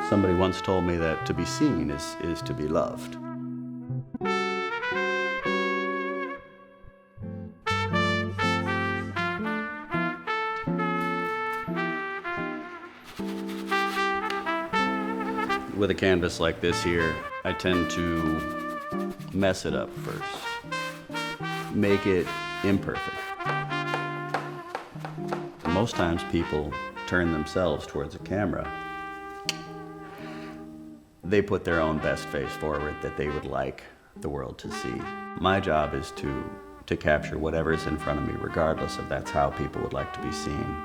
Somebody once told me that to be seen is to be loved. With a canvas like this here, I tend to mess it up first, make it imperfect. Most times people turn themselves towards a camera. They put their own best face forward that they would like the world to see. My job is to capture whatever's in front of me, regardless of that's how people would like to be seen.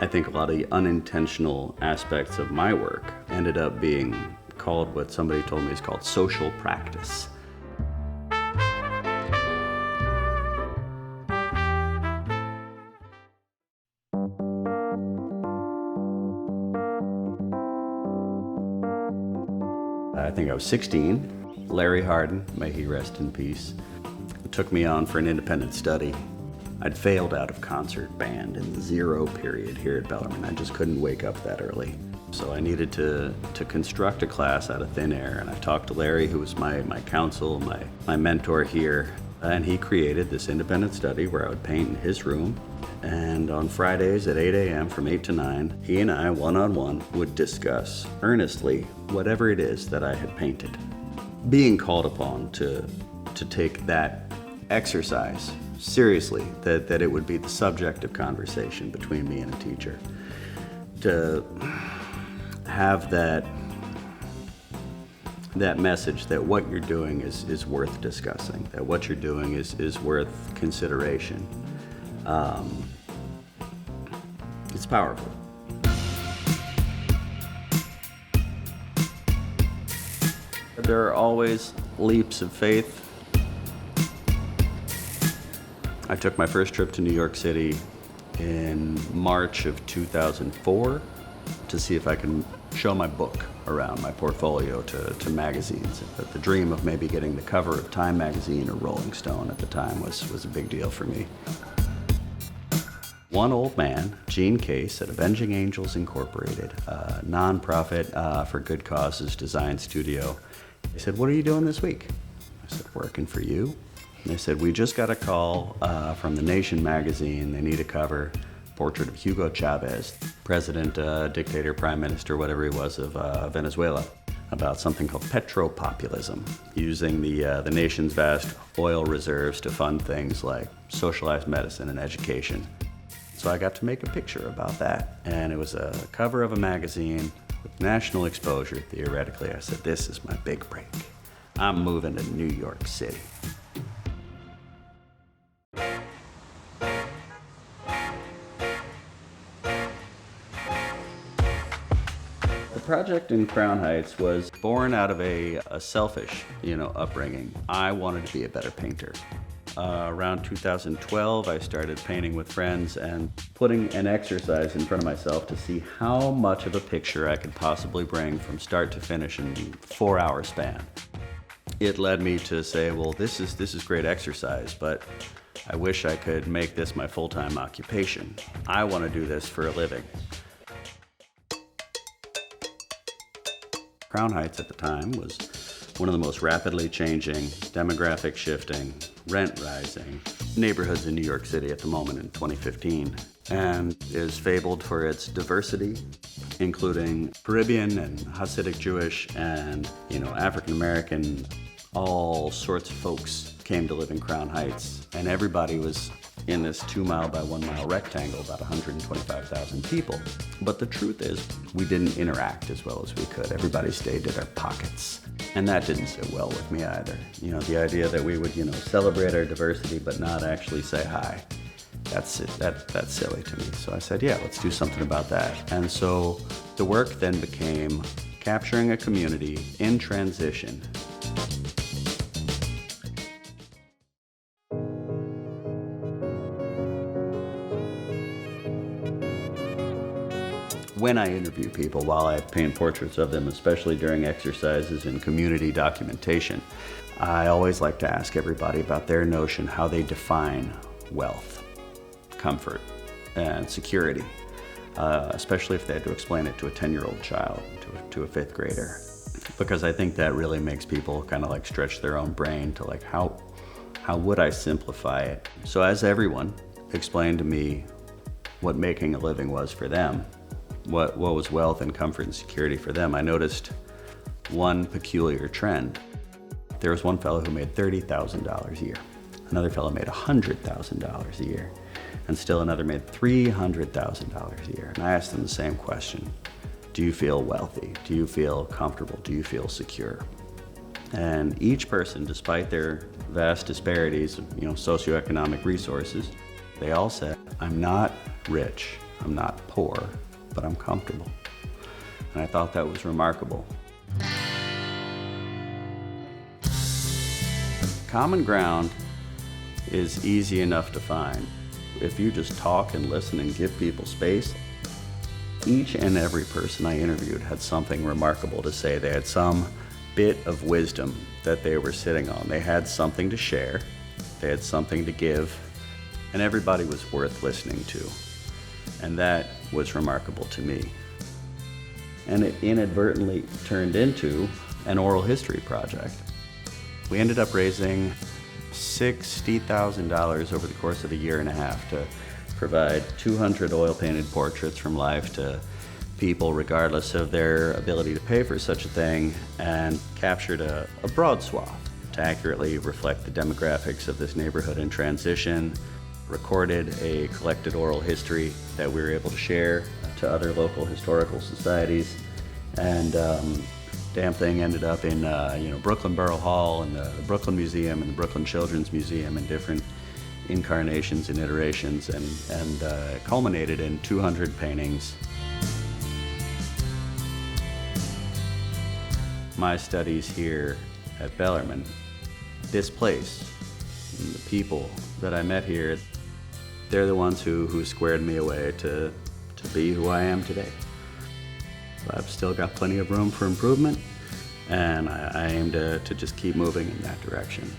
I think a lot of the unintentional aspects of my work ended up being called what somebody told me is called social practice. I think I was 16. Larry Hardin, may he rest in peace, took me on for an independent study. I'd failed out of concert band in the 0 period here at Bellarmine. I just couldn't wake up that early. So I needed to construct a class out of thin air, and I talked to Larry, who was my counsel, my mentor here, and he created this independent study where I would paint in his room. And on Fridays at 8 a.m. from 8 to 9, he and I, one-on-one, would discuss earnestly whatever it is that I had painted. Being called upon to take that exercise seriously, that it would be the subject of conversation between me and a teacher. To have that message that what you're doing is worth discussing, that what you're doing is worth consideration. It's powerful. There are always leaps of faith. I took my first trip to New York City in March of 2004 to see if I can show my book around, my portfolio to magazines. The dream of maybe getting the cover of Time magazine or Rolling Stone at the time was a big deal for me. One old man, Gene Case at Avenging Angels Incorporated, a nonprofit for good causes design studio, he said, "What are you doing this week?" I said, "Working for you." And they said, "We just got a call from The Nation magazine. They need a cover, portrait of Hugo Chavez, president, dictator, prime minister, whatever he was of Venezuela, about something called petropopulism, using the nation's vast oil reserves to fund things like socialized medicine and education." So I got to make a picture about that, and it was a cover of a magazine with national exposure, theoretically. I said, this is my big break. I'm moving to New York City. The project in Crown Heights was born out of a selfish, upbringing. I wanted to be a better painter. Around 2012, I started painting with friends and putting an exercise in front of myself to see how much of a picture I could possibly bring from start to finish in a 4-hour span. It led me to say, well, this is great exercise, but I wish I could make this my full-time occupation. I want to do this for a living. Crown Heights at the time was one of the most rapidly changing, demographic shifting, rent rising neighborhoods in New York City at the moment in 2015, and is fabled for its diversity, including Caribbean and Hasidic Jewish and, African American. All sorts of folks came to live in Crown Heights, and everybody was in this 2-mile by 1-mile rectangle, about 125,000 people. But the truth is, we didn't interact as well as we could. Everybody stayed in their pockets. And that didn't sit well with me either. The idea that we would, celebrate our diversity but not actually say hi. That's silly to me. So I said, yeah, let's do something about that. And so the work then became capturing a community in transition. When I interview people, while I paint portraits of them, especially during exercises and community documentation, I always like to ask everybody about their notion, how they define wealth, comfort, and security. especially if they had to explain it to a 10-year-old child, to a fifth grader. Because I think that really makes people kind of like stretch their own brain to like, how would I simplify it? So as everyone explained to me what making a living was for them, what was wealth and comfort and security for them, I noticed one peculiar trend. There was one fellow who made $30,000 a year. Another fellow made $100,000 a year. And still another made $300,000 a year. And I asked them the same question. Do you feel wealthy? Do you feel comfortable? Do you feel secure? And each person, despite their vast disparities of socioeconomic resources, they all said, I'm not rich, I'm not poor, but I'm comfortable. And I thought that was remarkable. Common ground is easy enough to find. If you just talk and listen and give people space, each and every person I interviewed had something remarkable to say. They had some bit of wisdom that they were sitting on. They had something to share, they had something to give, and everybody was worth listening to. And that was remarkable to me. And it inadvertently turned into an oral history project. We ended up raising $60,000 over the course of a year and a half to provide 200 oil-painted portraits from life to people regardless of their ability to pay for such a thing, and captured a broad swath to accurately reflect the demographics of this neighborhood in transition, recorded a collected oral history that we were able to share to other local historical societies, and damn thing ended up in Brooklyn Borough Hall and the Brooklyn Museum and the Brooklyn Children's Museum in different incarnations and iterations, and culminated in 200 paintings. My studies here at Bellarmine, this place, and the people that I met here, they're the ones who squared me away to be who I am today. I've still got plenty of room for improvement, and I aim to just keep moving in that direction.